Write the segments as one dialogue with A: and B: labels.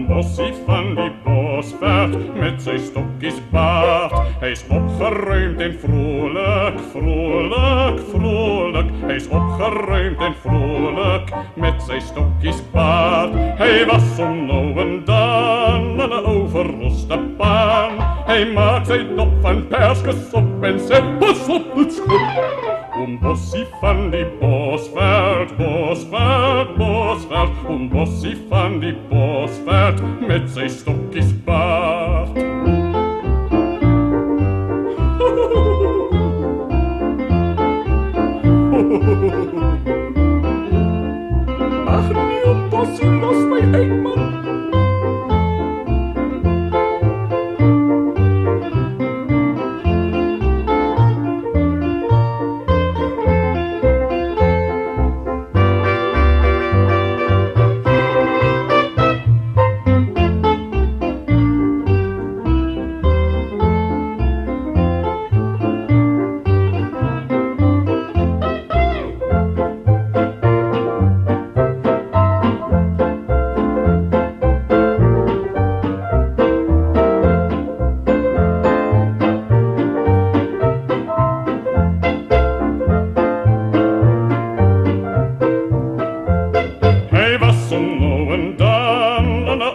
A: Bossie van die Bosveld met sy stokkies baard. Hy's opgeruimd en vrolik, vrolik, vrolik. Hy's opgeruimd en vrolik met sy stokkies baard. Hy was om nou en dan in 'n overroeste pan. Hy maak sy dop van perskesop en sê pas op het schop. Bossie van die Bosveld, Bosveld, Bosveld. Bossie van die Bosveld met sy stokkies baard. Ach nee, Bossie, los my uit, man.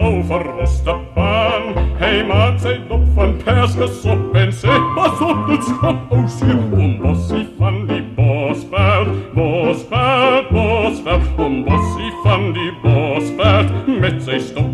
A: Overroeste pan. Hy maak sy dop van perskesop en sê pas op dit schap, ou seer. Bossie van die Bosveld, Bosveld, Bosveld. Bossie van die Bosveld met sy stokkies